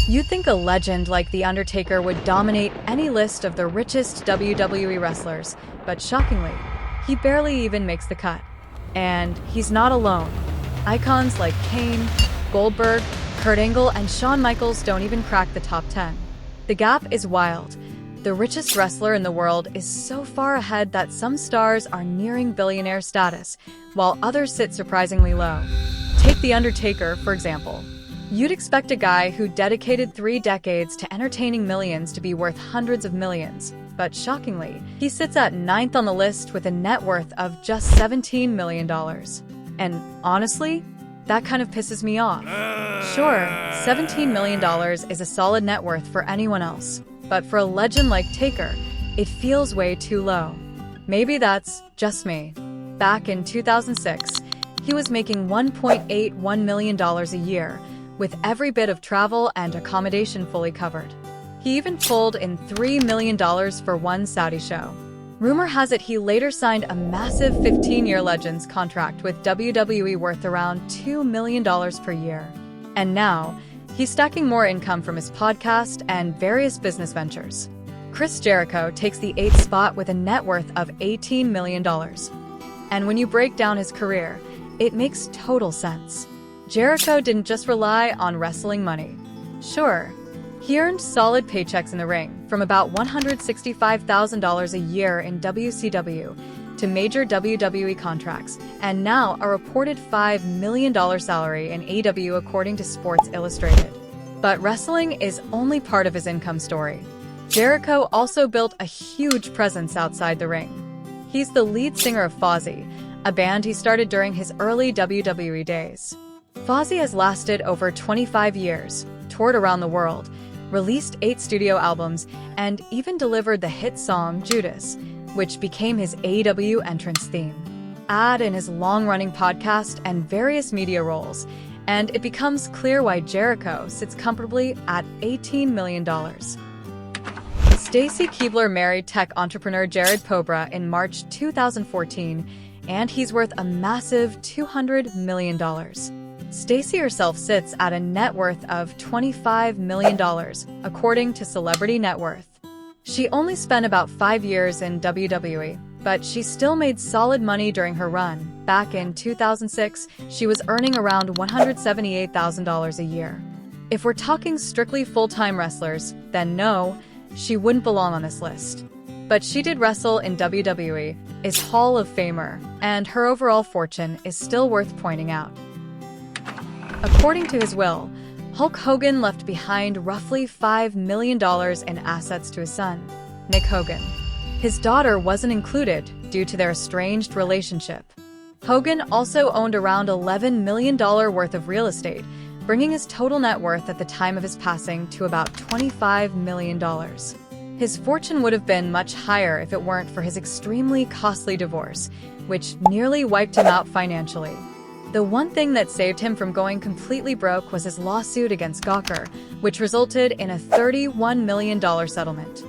You'd think a legend like The Undertaker would dominate any list of the richest WWE wrestlers, but shockingly, he barely even makes the cut. And he's not alone. Icons like Kane, Goldberg, Kurt Angle, and Shawn Michaels don't even crack the top 10. The gap is wild. The richest wrestler in the world is so far ahead that some stars are nearing billionaire status, while others sit surprisingly low. Take The Undertaker, for example. You'd expect a guy who dedicated 3 decades to entertaining millions to be worth hundreds of millions. But shockingly, he sits at 9th on the list with a net worth of just $17 million. And honestly, that kind of pisses me off. Sure, $17 million is a solid net worth for anyone else. But for a legend like Taker, it feels way too low. Maybe that's just me. Back in 2006, he was making $1.81 million a year, with every bit of travel and accommodation fully covered. He even pulled in $3 million for one Saudi show. Rumor has it he later signed a massive 15-year Legends contract with WWE worth around $2 million per year. And now, he's stacking more income from his podcast and various business ventures. Chris Jericho takes the 8th spot with a net worth of $18 million. And when you break down his career, it makes total sense. Jericho didn't just rely on wrestling money. Sure, he earned solid paychecks in the ring, from about $165,000 a year in WCW to major WWE contracts, and now a reported $5 million salary in AEW according to Sports Illustrated. But wrestling is only part of his income story. Jericho also built a huge presence outside the ring. He's the lead singer of Fozzy, a band he started during his early WWE days. Fozzy has lasted over 25 years, toured around the world, released 8 studio albums, and even delivered the hit song Judas, which became his AEW entrance theme. Add in his long-running podcast and various media roles, and it becomes clear why Jericho sits comfortably at $18 million. Stacy Keibler married tech entrepreneur Jared Pobra in March 2014, and he's worth a massive $200 million. Stacy herself sits at a net worth of $25 million, according to Celebrity Net Worth. She only spent about 5 years in WWE, but she still made solid money during her run. Back in 2006, she was earning around $178,000 a year. If we're talking strictly full-time wrestlers, then no, she wouldn't belong on this list. But she did wrestle in WWE, is Hall of Famer, and her overall fortune is still worth pointing out. According to his will, Hulk Hogan left behind roughly $5 million in assets to his son, Nick Hogan. His daughter wasn't included due to their estranged relationship. Hogan also owned around $11 million worth of real estate, bringing his total net worth at the time of his passing to about $25 million. His fortune would have been much higher if it weren't for his extremely costly divorce, which nearly wiped him out financially. The one thing that saved him from going completely broke was his lawsuit against Gawker, which resulted in a $31 million settlement.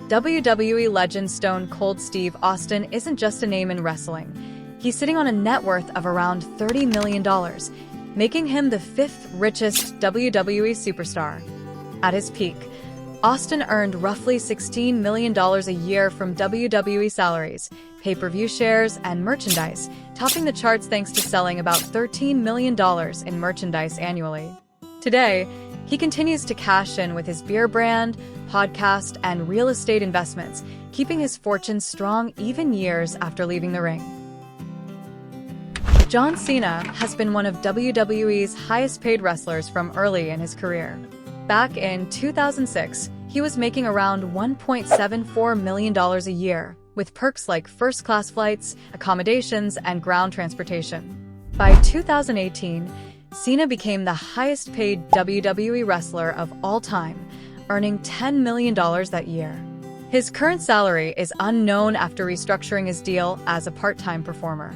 WWE legend Stone Cold Steve Austin isn't just a name in wrestling. He's sitting on a net worth of around $30 million, making him the 5th richest WWE superstar. At his peak, Austin earned roughly $16 million a year from WWE salaries, pay-per-view shares, and merchandise, topping the charts thanks to selling about $13 million in merchandise annually. Today, he continues to cash in with his beer brand, podcast, and real estate investments, keeping his fortune strong even years after leaving the ring. John Cena has been one of WWE's highest-paid wrestlers from early in his career. Back in 2006, he was making around $1.74 million a year, with perks like first-class flights, accommodations, and ground transportation. By 2018, Cena became the highest-paid WWE wrestler of all time, earning $10 million that year. His current salary is unknown after restructuring his deal as a part-time performer.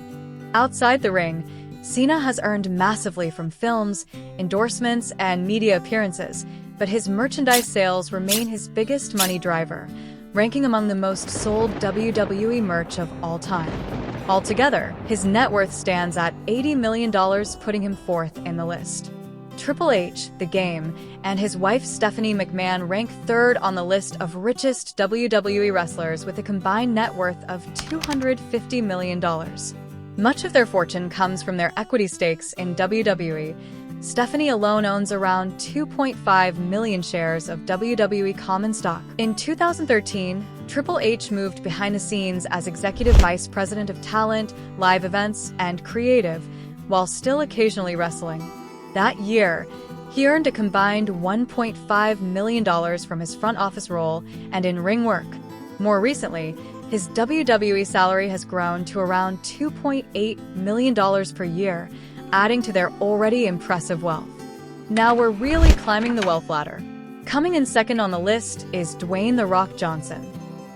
Outside the ring, Cena has earned massively from films, endorsements, and media appearances, but his merchandise sales remain his biggest money driver, ranking among the most sold WWE merch of all time. Altogether, his net worth stands at $80 million, putting him 4th in the list. Triple H, The Game, and his wife Stephanie McMahon rank third on the list of richest WWE wrestlers with a combined net worth of $250 million. Much of their fortune comes from their equity stakes in WWE. Stephanie alone owns around 2.5 million shares of WWE common stock. In 2013, Triple H moved behind the scenes as Executive Vice President of Talent, Live Events, and Creative, while still occasionally wrestling. That year, he earned a combined $1.5 million from his front office role and in-ring work. More recently, his WWE salary has grown to around $2.8 million per year, adding to their already impressive wealth. Now we're really climbing the wealth ladder. Coming in second on the list is Dwayne "The Rock" Johnson.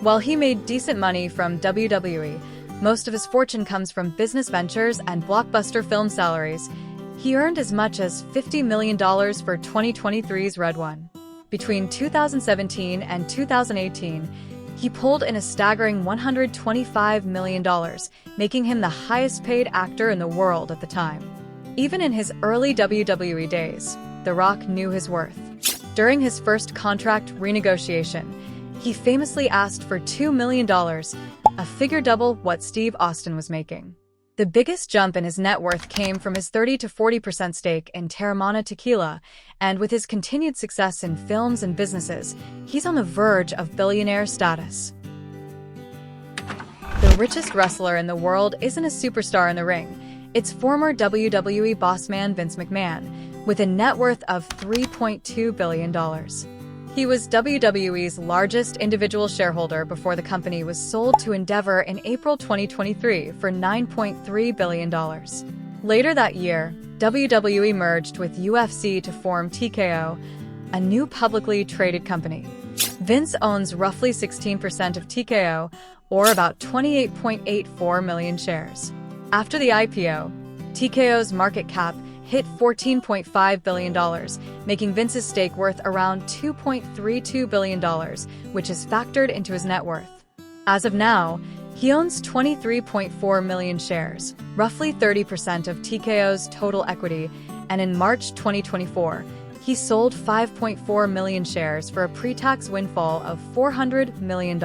While he made decent money from WWE, most of his fortune comes from business ventures and blockbuster film salaries. He earned as much as $50 million for 2023's Red One. Between 2017 and 2018, he pulled in a staggering $125 million, making him the highest-paid actor in the world at the time. Even in his early WWE days, The Rock knew his worth. During his first contract renegotiation, he famously asked for $2 million, a figure double what Steve Austin was making. The biggest jump in his net worth came from his 30 to 40% stake in Teremana Tequila, and with his continued success in films and businesses, he's on the verge of billionaire status. The richest wrestler in the world isn't a superstar in the ring. It's former WWE bossman Vince McMahon, with a net worth of $3.2 billion. He was WWE's largest individual shareholder before the company was sold to Endeavor in April 2023 for $9.3 billion. Later that year, WWE merged with UFC to form TKO, a new publicly traded company. Vince owns roughly 16% of TKO, or about 28.84 million shares. After the IPO, TKO's market cap hit $14.5 billion, making Vince's stake worth around $2.32 billion, which is factored into his net worth. As of now, he owns 23.4 million shares, roughly 30% of TKO's total equity, and in March 2024, he sold 5.4 million shares for a pre-tax windfall of $400 million.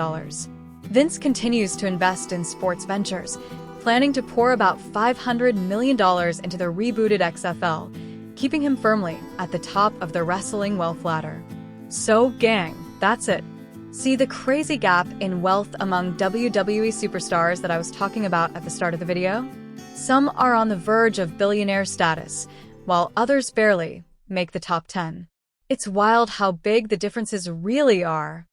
Vince continues to invest in sports ventures, planning to pour about $500 million into the rebooted XFL, keeping him firmly at the top of the wrestling wealth ladder. So, gang, that's it. See the crazy gap in wealth among WWE superstars that I was talking about at the start of the video? Some are on the verge of billionaire status, while others barely make the top 10. It's wild how big the differences really are.